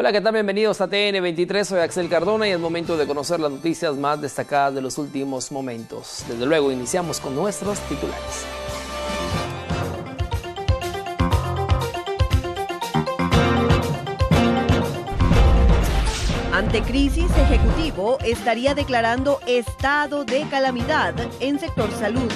Hola, ¿qué tal? Bienvenidos a TN23, soy Axel Cardona y es momento de conocer las noticias más destacadas de los últimos momentos. Desde luego, iniciamos con nuestros titulares. Ante crisis, Ejecutivo estaría declarando estado de calamidad en sector salud.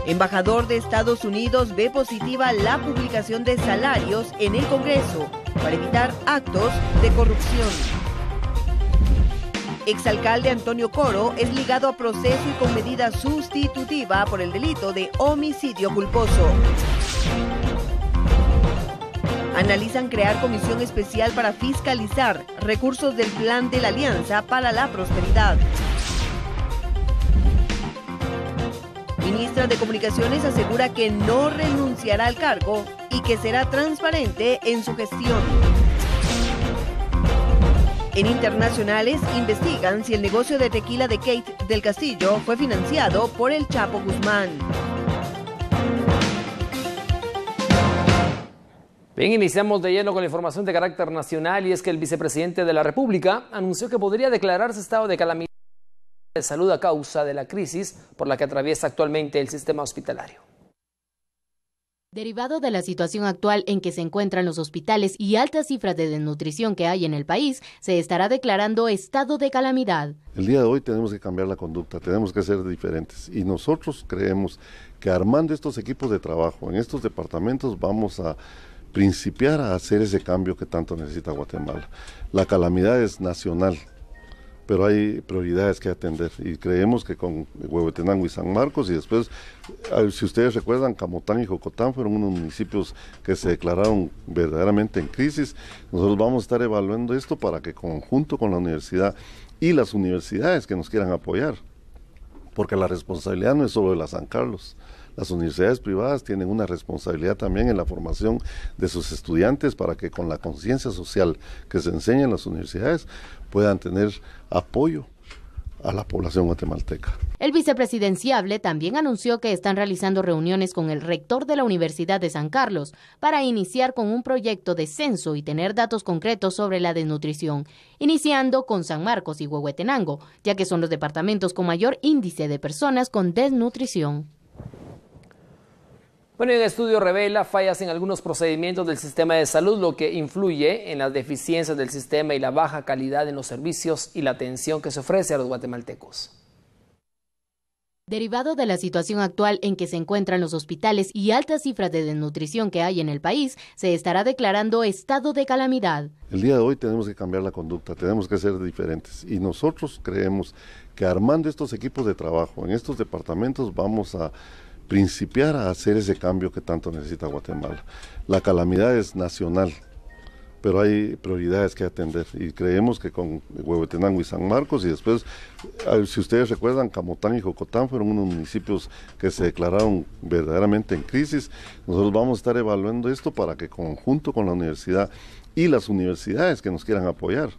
Embajador de Estados Unidos ve positiva la publicación de salarios en el Congreso para evitar actos de corrupción. Exalcalde Antonio Coro es ligado a proceso y con medida sustitutiva por el delito de homicidio culposo. Analizan crear comisión especial para fiscalizar recursos del Plan de la Alianza para la Prosperidad. Ministra de Comunicaciones asegura que no renunciará al cargo y que será transparente en su gestión. En internacionales, investigan si el negocio de tequila de Kate del Castillo fue financiado por el Chapo Guzmán. Bien, iniciamos de lleno con la información de carácter nacional y es que el vicepresidente de la República anunció que podría declararse estado de calamidad de salud a causa de la crisis por la que atraviesa actualmente el sistema hospitalario. Derivado de la situación actual en que se encuentran los hospitales y altas cifras de desnutrición que hay en el país, se estará declarando estado de calamidad. El día de hoy tenemos que cambiar la conducta, tenemos que ser diferentes y nosotros creemos que armando estos equipos de trabajo en estos departamentos vamos a principiar a hacer ese cambio que tanto necesita Guatemala. La calamidad es nacional, pero hay prioridades que atender y creemos que con Huehuetenango y San Marcos y después, si ustedes recuerdan, Camotán y Jocotán fueron unos municipios que se declararon verdaderamente en crisis. Nosotros vamos a estar evaluando esto para que conjunto con la universidad y las universidades que nos quieran apoyar, porque la responsabilidad no es solo de la San Carlos. Las universidades privadas tienen una responsabilidad también en la formación de sus estudiantes para que con la conciencia social que se enseña en las universidades puedan tener apoyo a la población guatemalteca. El vicepresidenciable también anunció que están realizando reuniones con el rector de la Universidad de San Carlos para iniciar con un proyecto de censo y tener datos concretos sobre la desnutrición, iniciando con San Marcos y Huehuetenango, ya que son los departamentos con mayor índice de personas con desnutrición. Bueno, el estudio revela fallas en algunos procedimientos del sistema de salud, lo que influye en las deficiencias del sistema y la baja calidad en los servicios y la atención que se ofrece a los guatemaltecos. Derivado de la situación actual en que se encuentran los hospitales y altas cifras de desnutrición que hay en el país, se estará declarando estado de calamidad. El día de hoy tenemos que cambiar la conducta, tenemos que ser diferentes y nosotros creemos que armando estos equipos de trabajo en estos departamentos vamos a principiar a hacer ese cambio que tanto necesita Guatemala. La calamidad es nacional, pero hay prioridades que atender y creemos que con Huehuetenango y San Marcos y después, si ustedes recuerdan, Camotán y Jocotán fueron unos municipios que se declararon verdaderamente en crisis. Nosotros vamos a estar evaluando esto para que conjunto con la universidad y las universidades que nos quieran apoyar,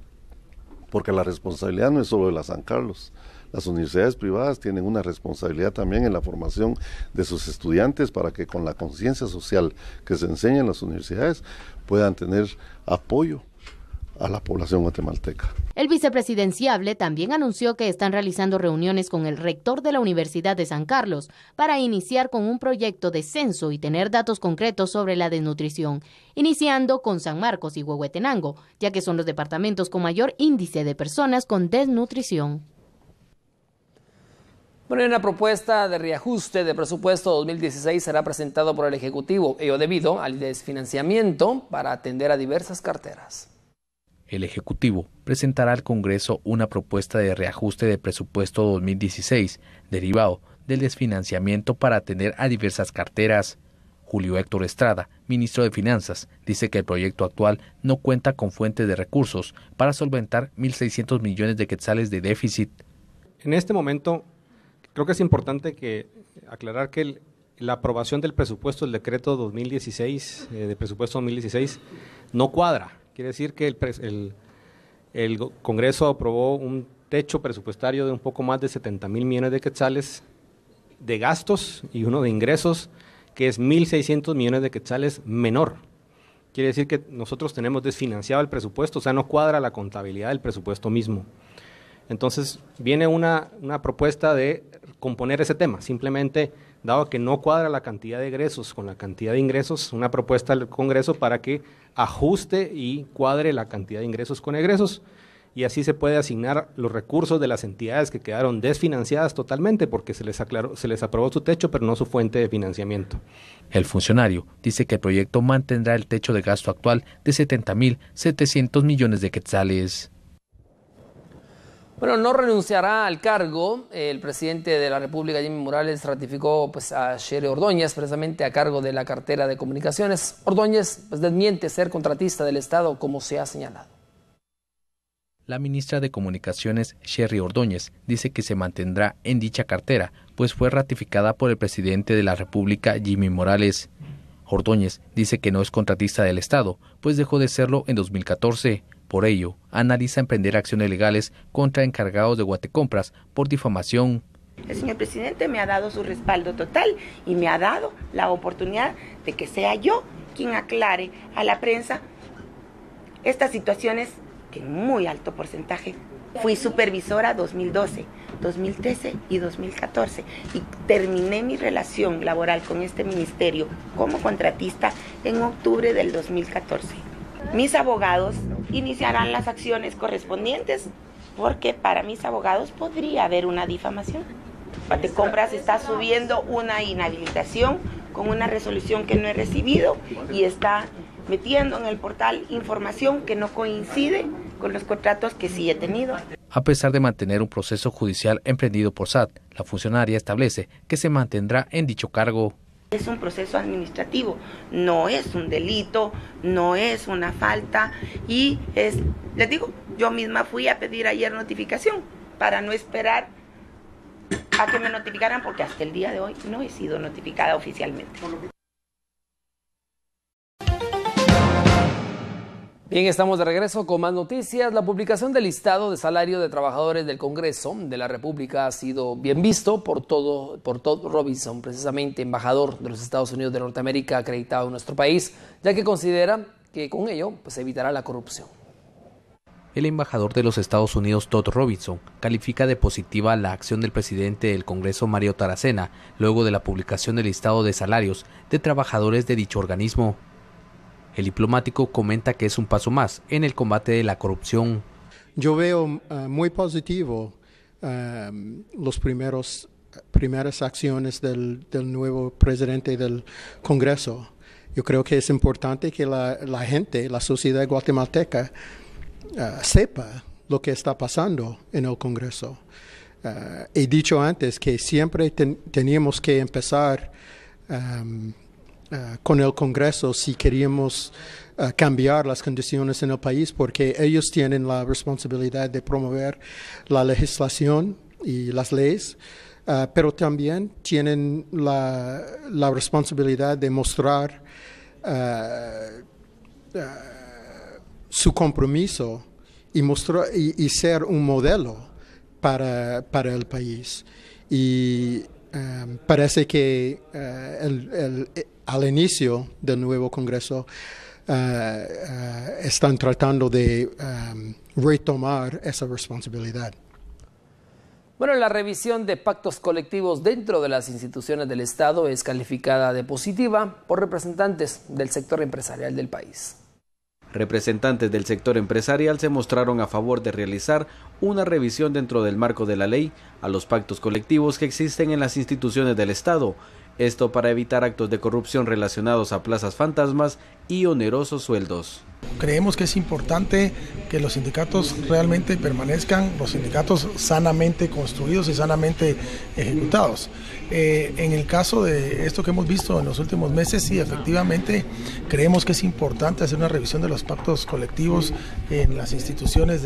porque la responsabilidad no es solo de la San Carlos. Las universidades privadas tienen una responsabilidad también en la formación de sus estudiantes para que con la conciencia social que se enseña en las universidades puedan tener apoyo a la población guatemalteca. El vicepresidenciable también anunció que están realizando reuniones con el rector de la Universidad de San Carlos para iniciar con un proyecto de censo y tener datos concretos sobre la desnutrición, iniciando con San Marcos y Huehuetenango, ya que son los departamentos con mayor índice de personas con desnutrición. Bueno, una propuesta de reajuste de presupuesto 2016 será presentado por el Ejecutivo, ello debido al desfinanciamiento para atender a diversas carteras. El Ejecutivo presentará al Congreso una propuesta de reajuste de presupuesto 2016, derivado del desfinanciamiento para atender a diversas carteras. Julio Héctor Estrada, ministro de Finanzas, dice que el proyecto actual no cuenta con fuentes de recursos para solventar 1.600 millones de quetzales de déficit. En este momento, creo que es importante aclarar que la aprobación del presupuesto, el decreto 2016, de presupuesto 2016, no cuadra. Quiere decir que el Congreso aprobó un techo presupuestario de un poco más de 70,000 millones de quetzales de gastos y uno de ingresos que es 1.600 millones de quetzales menor. Quiere decir que nosotros tenemos desfinanciado el presupuesto, o sea, no cuadra la contabilidad del presupuesto mismo. Entonces, viene una propuesta de componer ese tema, simplemente, dado que no cuadra la cantidad de egresos con la cantidad de ingresos, una propuesta al Congreso para que ajuste y cuadre la cantidad de ingresos con egresos, y así se puede asignar los recursos de las entidades que quedaron desfinanciadas totalmente porque se les aprobó su techo, pero no su fuente de financiamiento. El funcionario dice que el proyecto mantendrá el techo de gasto actual de 70.700 millones de quetzales. Bueno, no renunciará al cargo. El presidente de la República, Jimmy Morales, ratificó a Sherry Ordóñez, precisamente a cargo de la cartera de comunicaciones. Ordóñez desmiente ser contratista del Estado, como se ha señalado. La ministra de Comunicaciones, Sherry Ordóñez, dice que se mantendrá en dicha cartera, pues fue ratificada por el presidente de la República, Jimmy Morales. Ordóñez dice que no es contratista del Estado, pues dejó de serlo en 2014. Por ello, analiza emprender acciones legales contra encargados de Guatecompras por difamación. El señor presidente me ha dado su respaldo total y me ha dado la oportunidad de que sea yo quien aclare a la prensa estas situaciones que en muy alto porcentaje. Fui supervisora 2012, 2013 y 2014 y terminé mi relación laboral con este ministerio como contratista en octubre del 2014. Mis abogados iniciarán las acciones correspondientes porque para mis abogados podría haber una difamación. Guatecompras está subiendo una inhabilitación con una resolución que no he recibido y está metiendo en el portal información que no coincide con los contratos que sí he tenido. A pesar de mantener un proceso judicial emprendido por SAT, la funcionaria establece que se mantendrá en dicho cargo. Es un proceso administrativo, no es un delito, no es una falta y les digo, yo misma fui a pedir ayer notificación para no esperar a que me notificaran porque hasta el día de hoy no he sido notificada oficialmente. Bien, estamos de regreso con más noticias. La publicación del listado de salario de trabajadores del Congreso de la República ha sido bien visto por Todd Robinson, precisamente embajador de los Estados Unidos de Norteamérica acreditado en nuestro país, ya que considera que con ello se evitará la corrupción. El embajador de los Estados Unidos, Todd Robinson, califica de positiva la acción del presidente del Congreso, Mario Taracena, luego de la publicación del listado de salarios de trabajadores de dicho organismo. El diplomático comenta que es un paso más en el combate de la corrupción. Yo veo muy positivo las primeras acciones del nuevo presidente del Congreso. Yo creo que es importante que la gente, la sociedad guatemalteca, sepa lo que está pasando en el Congreso. He dicho antes que siempre teníamos que empezar con el Congreso si queríamos cambiar las condiciones en el país, porque ellos tienen la responsabilidad de promover la legislación y las leyes, pero también tienen la responsabilidad de mostrar su compromiso y ser un modelo para el país. Y parece que al inicio del nuevo Congreso están tratando de retomar esa responsabilidad. Bueno, la revisión de pactos colectivos dentro de las instituciones del Estado es calificada de positiva por representantes del sector empresarial del país. Representantes del sector empresarial se mostraron a favor de realizar una revisión dentro del marco de la ley a los pactos colectivos que existen en las instituciones del Estado. Esto para evitar actos de corrupción relacionados a plazas fantasmas y onerosos sueldos. Creemos que es importante que los sindicatos realmente permanezcan, los sindicatos sanamente construidos y sanamente ejecutados. En el caso de esto que hemos visto en los últimos meses, sí, efectivamente creemos que es importante hacer una revisión de los pactos colectivos en las instituciones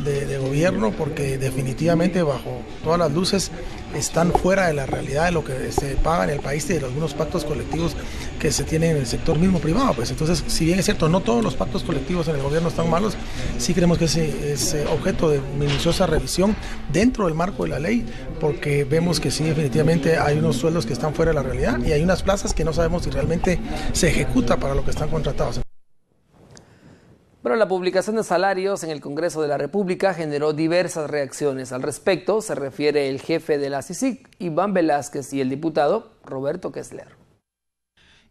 de gobierno, porque definitivamente bajo todas las luces están fuera de la realidad de lo que se paga en el país y de algunos pactos colectivos que se tienen en el sector mismo privado. Pues entonces, si bien es cierto, no todos los pactos colectivos en el gobierno están malos, sí creemos que es objeto de minuciosa revisión dentro del marco de la ley, porque vemos que sí, definitivamente hay unos sueldos que están fuera de la realidad y hay unas plazas que no sabemos si realmente se ejecuta para lo que están contratados. Bueno, la publicación de salarios en el Congreso de la República generó diversas reacciones. Al respecto se refiere el jefe de la CICIG, Iván Velázquez, y el diputado Roberto Kessler.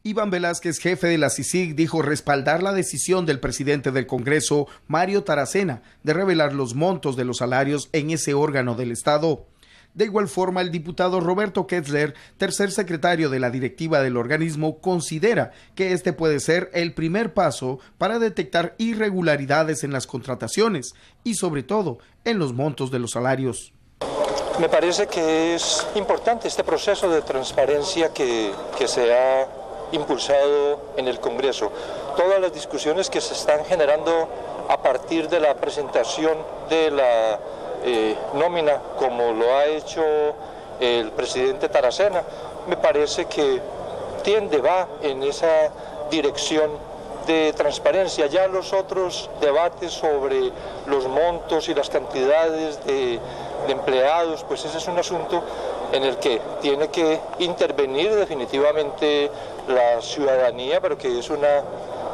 Iván Velázquez, jefe de la CICIG, dijo respaldar la decisión del presidente del Congreso, Mario Taracena, de revelar los montos de los salarios en ese órgano del Estado. De igual forma, el diputado Roberto Kessler, tercer secretario de la directiva del organismo, considera que este puede ser el primer paso para detectar irregularidades en las contrataciones y, sobre todo, en los montos de los salarios. Me parece que es importante este proceso de transparencia que se ha impulsado en el Congreso. Todas las discusiones que se están generando a partir de la presentación de la nómina, como lo ha hecho el presidente Taracena, me parece que va en esa dirección de transparencia. Ya los otros debates sobre los montos y las cantidades de empleados, pues ese es un asunto en el que tiene que intervenir definitivamente la ciudadanía, pero que es una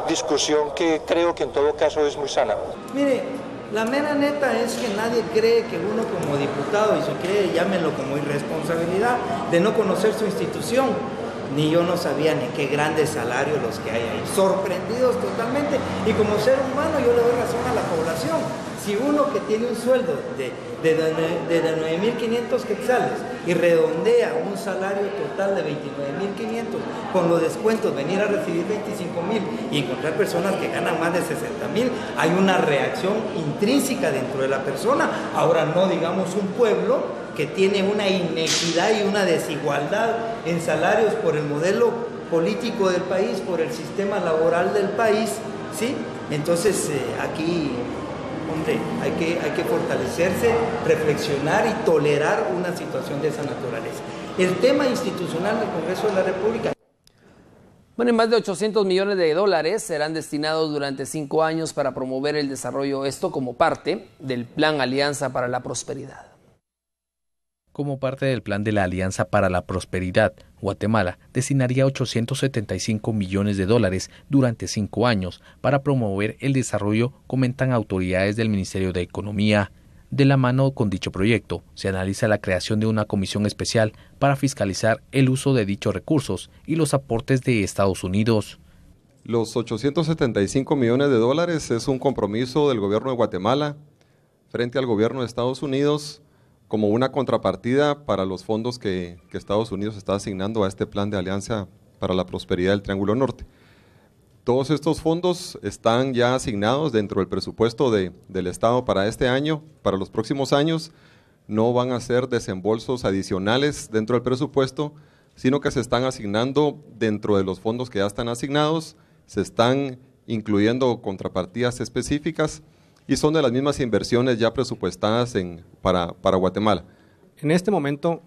discusión que creo que en todo caso es muy sana. Mire, la mera neta es que nadie cree que uno como diputado, y si cree, llámenlo como irresponsabilidad, de no conocer su institución. Ni yo no sabía ni qué grandes salarios los que hay ahí. Sorprendidos totalmente. Y como ser humano yo le doy razón a la población. Si uno que tiene un sueldo de 9.500 quetzales y redondea un salario total de 29.500, con los descuentos venir a recibir 25.000 y encontrar personas que ganan más de 60.000, hay una reacción intrínseca dentro de la persona. Ahora no digamos un pueblo que tiene una inequidad y una desigualdad en salarios por el modelo político del país, por el sistema laboral del país, ¿sí? Entonces aquí, hombre, hay que fortalecerse, reflexionar y tolerar una situación de esa naturaleza. El tema institucional del Congreso de la República. Bueno, y más de 800 millones de dólares serán destinados durante 5 años para promover el desarrollo, esto como parte del Plan Alianza para la Prosperidad. Como parte del plan de la Alianza para la Prosperidad, Guatemala destinaría 875 millones de dólares durante 5 años para promover el desarrollo, comentan autoridades del Ministerio de Economía. De la mano con dicho proyecto, se analiza la creación de una comisión especial para fiscalizar el uso de dichos recursos y los aportes de Estados Unidos. Los 875 millones de dólares es un compromiso del gobierno de Guatemala frente al gobierno de Estados Unidos como una contrapartida para los fondos que Estados Unidos está asignando a este plan de Alianza para la Prosperidad del Triángulo Norte. Todos estos fondos están ya asignados dentro del presupuesto del Estado para este año. Para los próximos años no van a ser desembolsos adicionales dentro del presupuesto, sino que se están asignando dentro de los fondos que ya están asignados, se están incluyendo contrapartidas específicas y son de las mismas inversiones ya presupuestadas para Guatemala. En este momento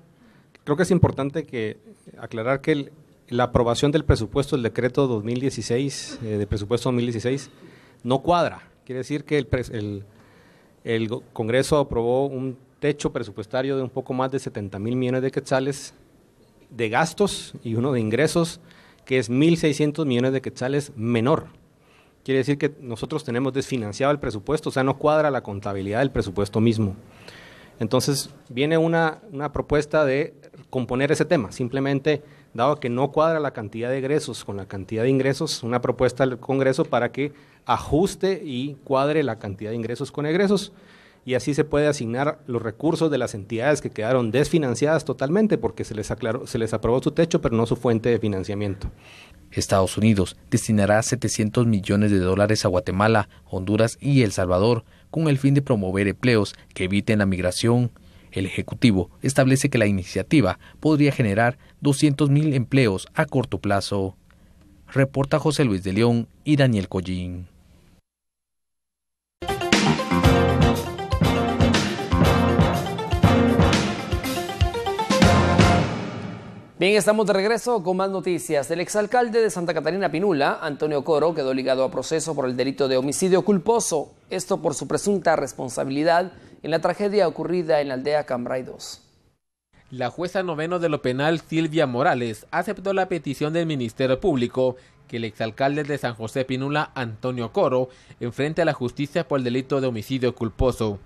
creo que es importante aclarar que la aprobación del presupuesto, el decreto 2016, de presupuesto 2016, no cuadra. Quiere decir que el Congreso aprobó un techo presupuestario de un poco más de 70.000 millones de quetzales de gastos y uno de ingresos que es 1.600 millones de quetzales menor. Quiere decir que nosotros tenemos desfinanciado el presupuesto, o sea, no cuadra la contabilidad del presupuesto mismo. Entonces, viene una propuesta de componer ese tema, simplemente, dado que no cuadra la cantidad de egresos con la cantidad de ingresos, una propuesta del Congreso para que ajuste y cuadre la cantidad de ingresos con egresos, y así se puede asignar los recursos de las entidades que quedaron desfinanciadas totalmente, porque se les aprobó su techo, pero no su fuente de financiamiento. Estados Unidos destinará 700 millones de dólares a Guatemala, Honduras y El Salvador, con el fin de promover empleos que eviten la migración. El Ejecutivo establece que la iniciativa podría generar 200.000 empleos a corto plazo. Reporta José Luis de León y Daniel Collín. Bien, estamos de regreso con más noticias. El exalcalde de Santa Catarina Pinula, Antonio Coro, quedó ligado a proceso por el delito de homicidio culposo. Esto por su presunta responsabilidad en la tragedia ocurrida en la aldea Cambrai 2. La jueza noveno de lo penal, Silvia Morales, aceptó la petición del Ministerio Público que el exalcalde de San José Pinula, Antonio Coro, enfrente a la justicia por el delito de homicidio culposo.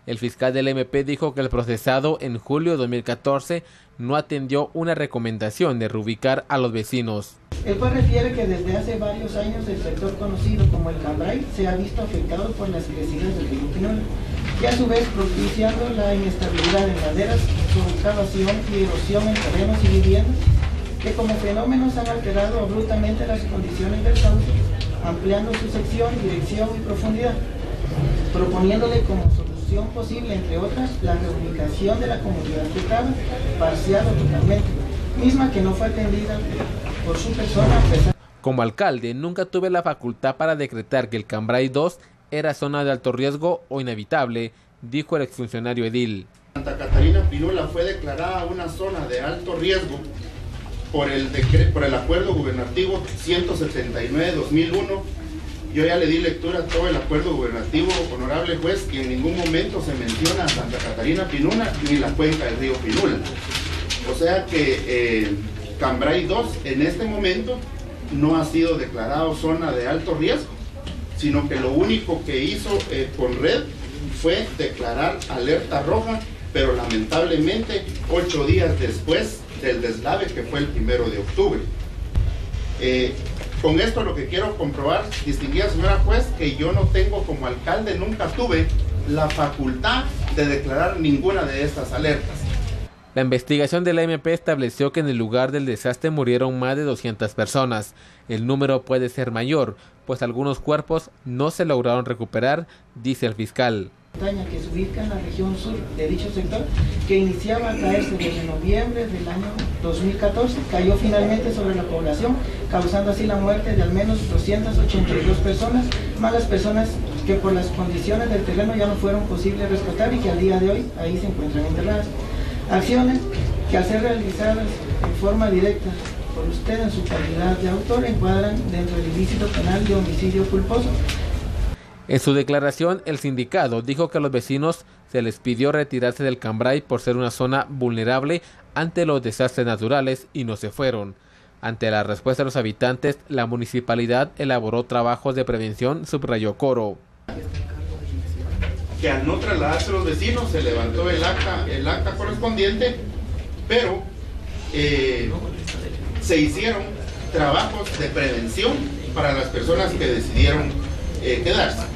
El fiscal del MP dijo que el procesado en julio de 2014 no atendió una recomendación de reubicar a los vecinos. El juez refiere que desde hace varios años el sector conocido como el Cambrai se ha visto afectado por las crecidas del río Pinula, y a su vez propiciando la inestabilidad en laderas, su excavación y erosión en terrenos y viviendas, que como fenómenos han alterado abruptamente las condiciones del cauce, ampliando su sección, dirección y profundidad, proponiéndole como solución posible, entre otras, la reubicación de la comunidad afectada, parcial o totalmente, misma que no fue atendida por su persona a pesar. Como alcalde, nunca tuve la facultad para decretar que el Cambrai 2 era zona de alto riesgo o inhabitable, dijo el exfuncionario edil. Santa Catarina Pinula fue declarada una zona de alto riesgo por el acuerdo gubernativo 179-2001. Yo ya le di lectura a todo el acuerdo gubernativo, honorable juez, y en ningún momento se menciona a Santa Catarina Pinula ni la cuenca del río Pinula. O sea que Cambrai 2 en este momento no ha sido declarado zona de alto riesgo, sino que lo único que hizo Conred fue declarar alerta roja, pero lamentablemente 8 días después del deslave, que fue el 1 de octubre. Con esto lo que quiero comprobar, distinguida señora juez, que yo no tengo como alcalde, nunca tuve la facultad de declarar ninguna de estas alertas. La investigación de la MP estableció que en el lugar del desastre murieron más de 200 personas. El número puede ser mayor, pues algunos cuerpos no se lograron recuperar, dice el fiscal. Que se ubica en la región sur de dicho sector, que iniciaba a caerse desde noviembre del año 2014, cayó finalmente sobre la población, causando así la muerte de al menos 282 personas, más las personas que por las condiciones del terreno ya no fueron posibles rescatar y que al día de hoy ahí se encuentran enterradas. Acciones que al ser realizadas en forma directa por usted en su calidad de autor encuadran dentro del ilícito penal de homicidio culposo. En su declaración, el sindicato dijo que a los vecinos se les pidió retirarse del Cambrai por ser una zona vulnerable ante los desastres naturales y no se fueron. Ante la respuesta de los habitantes, la municipalidad elaboró trabajos de prevención, subrayó Coro. Que al no trasladarse a los vecinos se levantó el acta correspondiente, pero se hicieron trabajos de prevención para las personas que decidieron quedarse.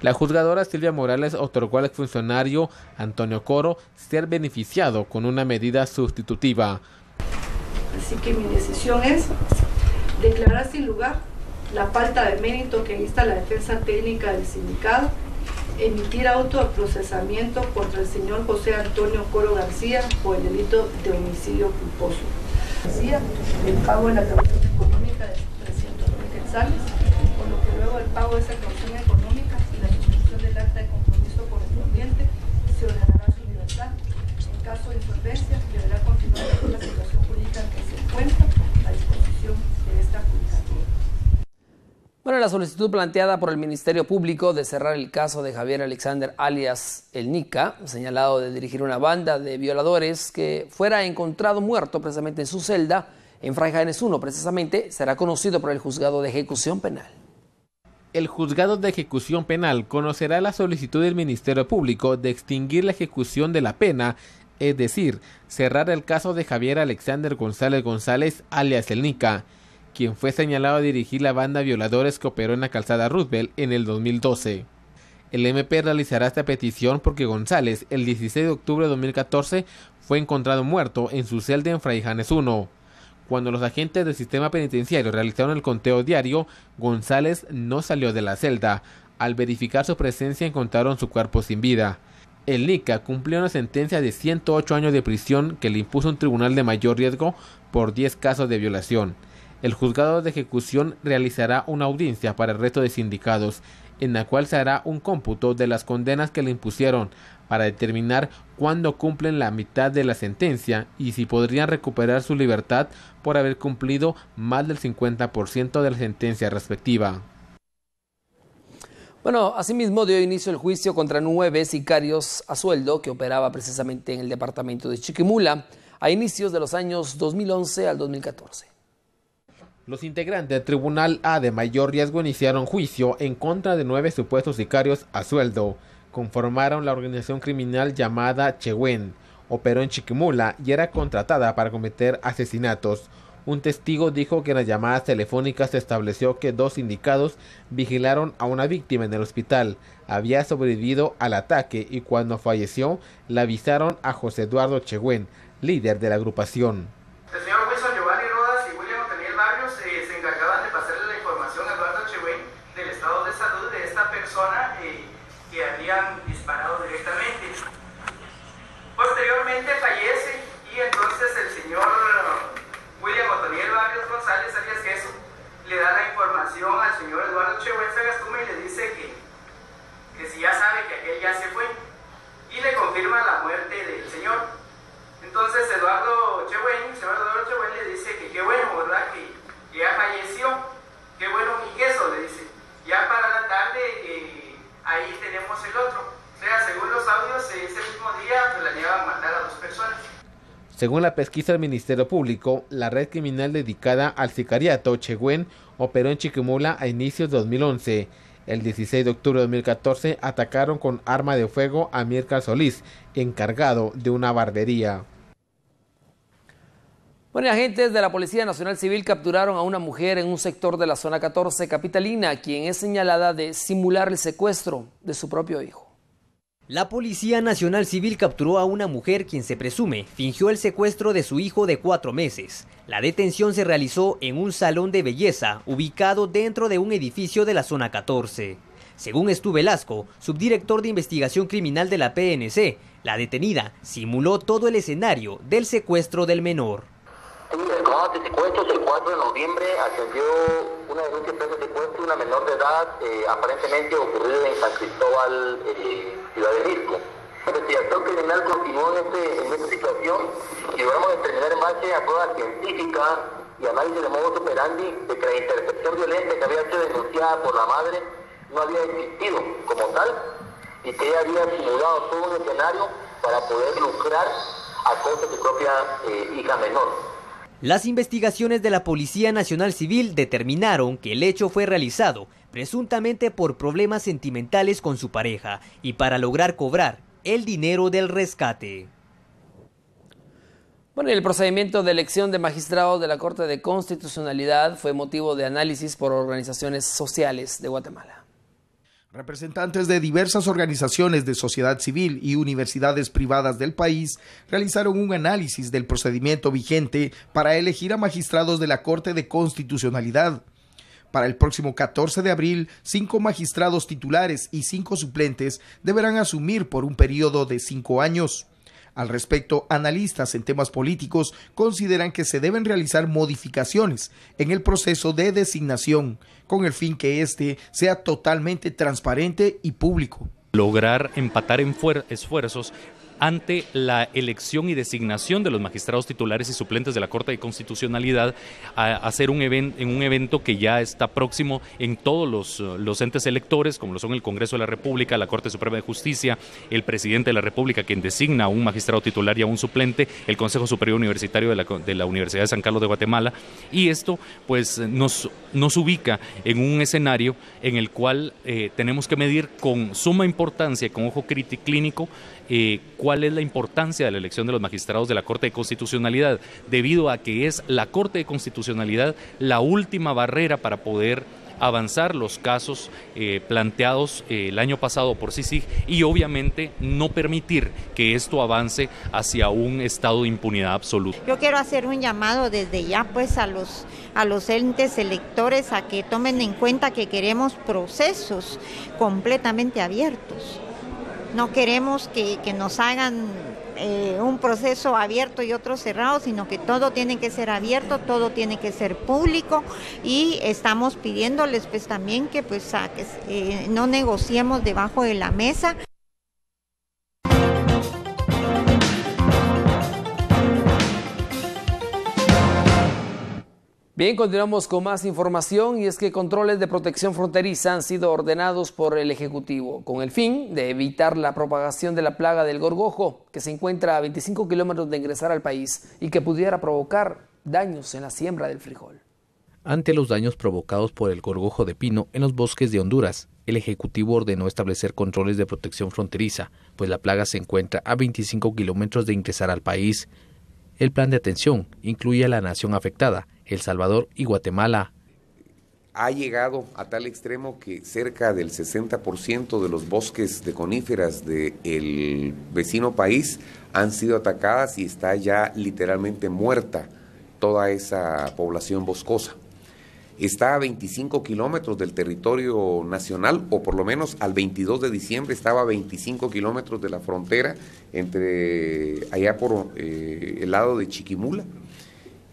La juzgadora Silvia Morales otorgó al exfuncionario Antonio Coro ser beneficiado con una medida sustitutiva. Así que mi decisión es declarar sin lugar la falta de mérito que lista la defensa técnica del sindicato, emitir auto de procesamiento contra el señor José Antonio Coro García por el delito de homicidio culposo. García, el pago de la caución económica de 300.000 quetzales, por lo que luego del pago de esa caución económica y la suscripción del acta de compromiso correspondiente se ordenará su libertad. En caso de insolvencia, deberá continuar con la situación jurídica en que se encuentra a disposición de esta judicatura. Bueno, la solicitud planteada por el Ministerio Público de cerrar el caso de Javier Alexander alias El Nica, señalado de dirigir una banda de violadores que fuera encontrado muerto precisamente en su celda en Fray Janes 1, precisamente, será conocido por el Juzgado de Ejecución Penal. El Juzgado de Ejecución Penal conocerá la solicitud del Ministerio Público de extinguir la ejecución de la pena, es decir, cerrar el caso de Javier Alexander González alias El Nica, quien fue señalado de dirigir la banda de violadores que operó en la calzada Roosevelt en el 2012. El MP realizará esta petición porque González, el 16 de octubre de 2014, fue encontrado muerto en su celda en Fray Janes 1. Cuando los agentes del sistema penitenciario realizaron el conteo diario, González no salió de la celda. Al verificar su presencia encontraron su cuerpo sin vida. El Nica cumplió una sentencia de 108 años de prisión que le impuso un tribunal de mayor riesgo por 10 casos de violación. El Juzgado de Ejecución realizará una audiencia para el resto de sindicados en la cual se hará un cómputo de las condenas que le impusieron para determinar cuándo cumplen la mitad de la sentencia y si podrían recuperar su libertad por haber cumplido más del 50% de la sentencia respectiva. Bueno, asimismo dio inicio el juicio contra 9 sicarios a sueldo que operaba precisamente en el departamento de Chiquimula a inicios de los años 2011 al 2014. Los integrantes del Tribunal A de mayor riesgo iniciaron juicio en contra de 9 supuestos sicarios a sueldo. Conformaron la organización criminal llamada Chehuen, operó en Chiquimula y era contratada para cometer asesinatos. Un testigo dijo que en las llamadas telefónicas se estableció que 2 sindicados vigilaron a una víctima en el hospital. Había sobrevivido al ataque y cuando falleció le avisaron a José Eduardo Chehuen, líder de la agrupación. El señor Wilson Giovanni Rodas y William Otoniel Barrios se encargaban de pasarle la información a Eduardo Chehuen del estado de salud de esta persona que habían disparado directamente. Posteriormente fallece y entonces el señor William Otoniel Barrios González alias Queso le da la información al señor Eduardo Chehuen Sagastume y le dice que si ya sabe que aquel ya se fue y le confirma la muerte del señor. Entonces el señor Eduardo Chehuen le dice que qué bueno, ¿verdad? Que ya falleció, qué bueno mi queso, le dice. Ya para la tarde ahí tenemos el otro. O sea, según los audios, ese mismo día planeaban matar a 2 personas. Según la pesquisa del Ministerio Público, la red criminal dedicada al sicariato Chehuen operó en Chiquimula a inicios de 2011. El 16 de octubre de 2014 atacaron con arma de fuego a Mirka Solís, encargado de una barbería. Bueno, agentes de la Policía Nacional Civil capturaron a una mujer en un sector de la zona 14 capitalina, quien es señalada de simular el secuestro de su propio hijo. La Policía Nacional Civil capturó a una mujer quien se presume fingió el secuestro de su hijo de 4 meses. La detención se realizó en un salón de belleza ubicado dentro de un edificio de la zona 14. Según Stu Velasco, subdirector de investigación criminal de la PNC, la detenida simuló todo el escenario del secuestro del menor. De secuestros, el 4 de noviembre atendió una denuncia de secuestro de una menor de edad, aparentemente ocurrida en San Cristóbal, Ciudad de Risco. La investigación criminal continuó en esta situación y logramos determinar en base a pruebas científicas y análisis de modus operandi de que la intercepción violenta que había sido denunciada por la madre no había existido como tal y que ella había simulado todo un escenario para poder lucrar a costa de su propia hija menor. Las investigaciones de la Policía Nacional Civil determinaron que el hecho fue realizado presuntamente por problemas sentimentales con su pareja y para lograr cobrar el dinero del rescate. Bueno, el procedimiento de elección de magistrados de la Corte de Constitucionalidad fue motivo de análisis por organizaciones sociales de Guatemala. Representantes de diversas organizaciones de sociedad civil y universidades privadas del país realizaron un análisis del procedimiento vigente para elegir a magistrados de la Corte de Constitucionalidad. Para el próximo 14 de abril, 5 magistrados titulares y 5 suplentes deberán asumir por un periodo de 5 años. Al respecto, analistas en temas políticos consideran que se deben realizar modificaciones en el proceso de designación, con el fin que éste sea totalmente transparente y público. Lograr empatar en esfuerzos ante la elección y designación de los magistrados titulares y suplentes de la Corte de Constitucionalidad, a hacer un evento que ya está próximo en todos los entes electores, como lo son el Congreso de la República, la Corte Suprema de Justicia, el Presidente de la República, quien designa a un magistrado titular y a un suplente, el Consejo Superior Universitario de la Universidad de San Carlos de Guatemala, y esto pues nos ubica en un escenario en el cual tenemos que medir con suma importancia y con ojo clínico cuál es la importancia de la elección de los magistrados de la Corte de Constitucionalidad, debido a que es la Corte de Constitucionalidad la última barrera para poder avanzar los casos planteados el año pasado por CICIG y obviamente no permitir que esto avance hacia un estado de impunidad absoluta. Yo quiero hacer un llamado desde ya pues a los entes electores a que tomen en cuenta que queremos procesos completamente abiertos. No queremos que nos hagan un proceso abierto y otro cerrado, sino que todo tiene que ser abierto, todo tiene que ser público, y estamos pidiéndoles pues también que pues no negociemos debajo de la mesa. Bien, continuamos con más información, y es que controles de protección fronteriza han sido ordenados por el Ejecutivo con el fin de evitar la propagación de la plaga del gorgojo, que se encuentra a 25 kilómetros de ingresar al país y que pudiera provocar daños en la siembra del frijol. Ante los daños provocados por el gorgojo de pino en los bosques de Honduras, el Ejecutivo ordenó establecer controles de protección fronteriza, pues la plaga se encuentra a 25 kilómetros de ingresar al país. El plan de atención incluye a la nación afectada, El Salvador y Guatemala. Ha llegado a tal extremo que cerca del 60% de los bosques de coníferas del vecino país han sido atacadas y está ya literalmente muerta toda esa población boscosa. Está a 25 kilómetros del territorio nacional, o por lo menos al 22 de diciembre estaba a 25 kilómetros de la frontera entre allá por el lado de Chiquimula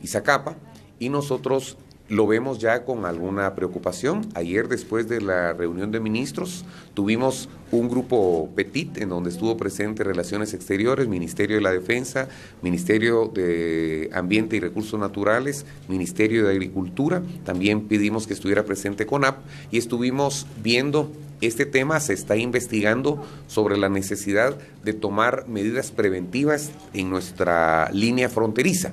y Zacapa, y nosotros lo vemos ya con alguna preocupación. Ayer, después de la reunión de ministros, tuvimos un grupo petit en donde estuvo presente Relaciones Exteriores, Ministerio de la Defensa, Ministerio de Ambiente y Recursos Naturales, Ministerio de Agricultura. También pedimos que estuviera presente CONAP y estuvimos viendo este tema. Se está investigando sobre la necesidad de tomar medidas preventivas en nuestra línea fronteriza.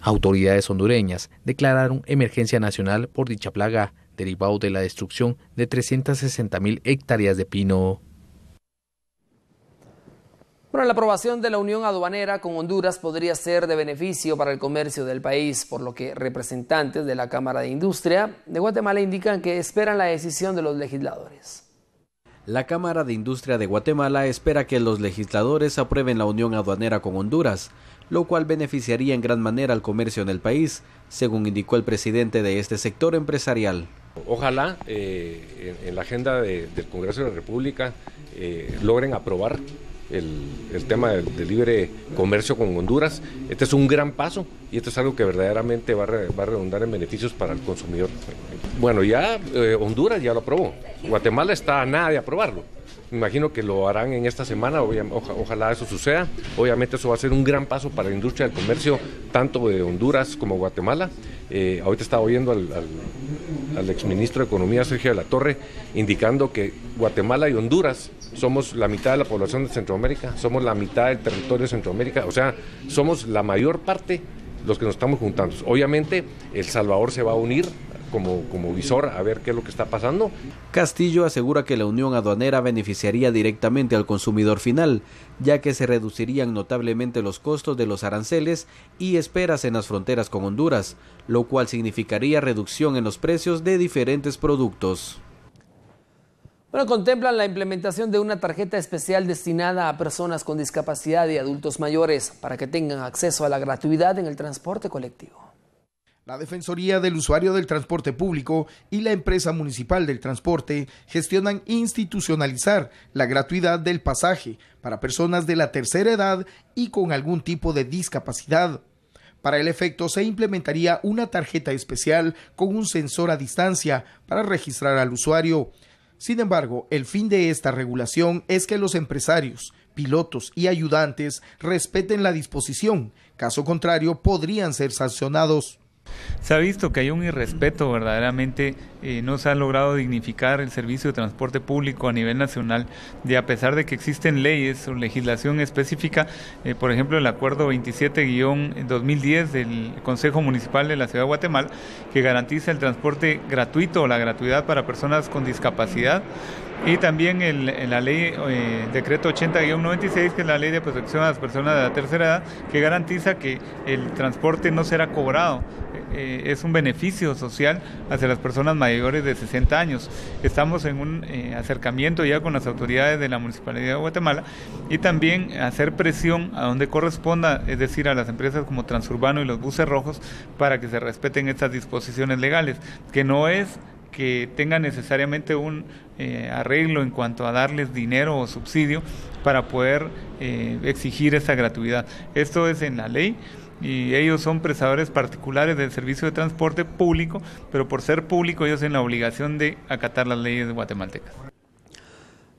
Autoridades hondureñas declararon emergencia nacional por dicha plaga, derivado de la destrucción de 360.000 hectáreas de pino. Bueno, la aprobación de la unión aduanera con Honduras podría ser de beneficio para el comercio del país, por lo que representantes de la Cámara de Industria de Guatemala indican que esperan la decisión de los legisladores. La Cámara de Industria de Guatemala espera que los legisladores aprueben la unión aduanera con Honduras, lo cual beneficiaría en gran manera al comercio en el país, según indicó el presidente de este sector empresarial. Ojalá en la agenda del Congreso de la República logren aprobar el tema del libre comercio con Honduras. Este es un gran paso y esto es algo que verdaderamente va a redundar en beneficios para el consumidor. Bueno, ya Honduras ya lo aprobó, Guatemala está a nada de aprobarlo. Me imagino que lo harán en esta semana, ojalá eso suceda. Obviamente eso va a ser un gran paso para la industria del comercio, tanto de Honduras como Guatemala. Ahorita estaba oyendo al exministro de Economía, Sergio de la Torre, indicando que Guatemala y Honduras somos la mitad de la población de Centroamérica, somos la mitad del territorio de Centroamérica, o sea, somos la mayor parte los que nos estamos juntando. Obviamente El Salvador se va a unir como visor a ver qué es lo que está pasando. Castillo asegura que la unión aduanera beneficiaría directamente al consumidor final, ya que se reducirían notablemente los costos de los aranceles y esperas en las fronteras con Honduras, lo cual significaría reducción en los precios de diferentes productos. Bueno, contemplan la implementación de una tarjeta especial destinada a personas con discapacidad y adultos mayores para que tengan acceso a la gratuidad en el transporte colectivo. La Defensoría del Usuario del Transporte Público y la Empresa Municipal del Transporte gestionan institucionalizar la gratuidad del pasaje para personas de la tercera edad y con algún tipo de discapacidad. Para el efecto se implementaría una tarjeta especial con un sensor a distancia para registrar al usuario. Sin embargo, el fin de esta regulación es que los empresarios, pilotos y ayudantes respeten la disposición. Caso contrario, podrían ser sancionados. Se ha visto que hay un irrespeto verdaderamente, no se ha logrado dignificar el servicio de transporte público a nivel nacional, y a pesar de que existen leyes o legislación específica, por ejemplo el acuerdo 27-2010 del Consejo Municipal de la Ciudad de Guatemala, que garantiza el transporte gratuito o la gratuidad para personas con discapacidad, y también la ley decreto 80-96, que es la ley de protección a las personas de la tercera edad, que garantiza que el transporte no será cobrado. Es un beneficio social hacia las personas mayores de 60 años. Estamos en un acercamiento ya con las autoridades de la Municipalidad de Guatemala y también hacer presión a donde corresponda, es decir, a las empresas como Transurbano y los buses rojos, para que se respeten estas disposiciones legales, que no es que tenga necesariamente un arreglo en cuanto a darles dinero o subsidio para poder exigir esa gratuidad. Esto es en la ley y ellos son prestadores particulares del servicio de transporte público, pero por ser público ellos tienen la obligación de acatar las leyes guatemaltecas.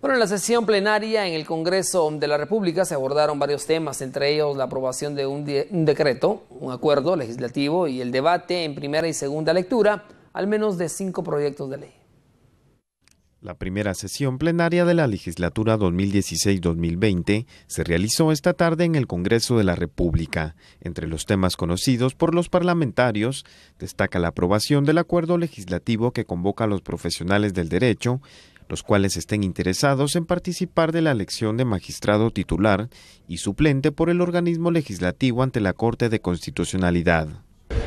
Bueno, en la sesión plenaria en el Congreso de la República se abordaron varios temas, entre ellos la aprobación de un decreto, un acuerdo legislativo y el debate en primera y segunda lectura, al menos de 5 proyectos de ley. La primera sesión plenaria de la legislatura 2016-2020 se realizó esta tarde en el Congreso de la República. Entre los temas conocidos por los parlamentarios, destaca la aprobación del acuerdo legislativo que convoca a los profesionales del derecho, los cuales estén interesados en participar de la elección de magistrado titular y suplente por el organismo legislativo ante la Corte de Constitucionalidad.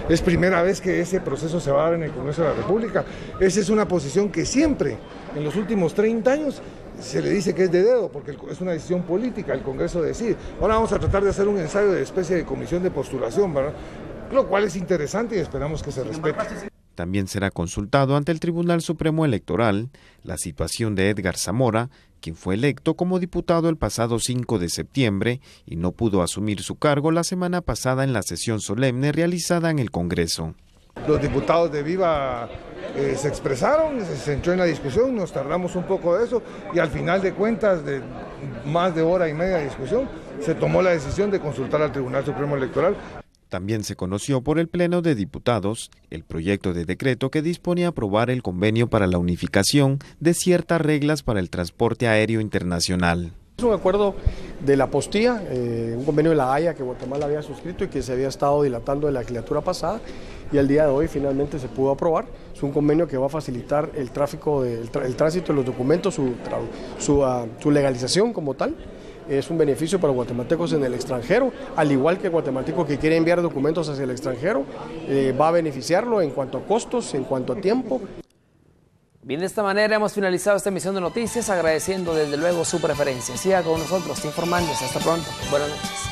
Es primera vez que ese proceso se va a dar en el Congreso de la República. Esa es una posición que siempre, en los últimos 30 años, se le dice que es de dedo, porque es una decisión política, el Congreso decide. Ahora vamos a tratar de hacer un ensayo de especie de comisión de postulación, ¿verdad? Lo cual es interesante y esperamos que se respete. También será consultado ante el Tribunal Supremo Electoral la situación de Edgar Zamora, quien fue electo como diputado el pasado 5 de septiembre y no pudo asumir su cargo la semana pasada en la sesión solemne realizada en el Congreso. Los diputados de Viva se expresaron, se centró en la discusión, nos tardamos un poco de eso y al final de cuentas, de más de hora y media de discusión, se tomó la decisión de consultar al Tribunal Supremo Electoral. También se conoció por el Pleno de Diputados el proyecto de decreto que dispone a aprobar el convenio para la unificación de ciertas reglas para el transporte aéreo internacional. Es un acuerdo de la Postía, un convenio de la Haya que Guatemala había suscrito y que se había estado dilatando en la legislatura pasada y al día de hoy finalmente se pudo aprobar. Es un convenio que va a facilitar el tráfico, el tránsito de los documentos, su legalización como tal. Es un beneficio para guatemaltecos en el extranjero, al igual que el guatemalteco que quiere enviar documentos hacia el extranjero, va a beneficiarlo en cuanto a costos, en cuanto a tiempo. Bien, de esta manera hemos finalizado esta emisión de noticias, agradeciendo desde luego su preferencia. Siga con nosotros, informándose. Hasta pronto. Buenas noches.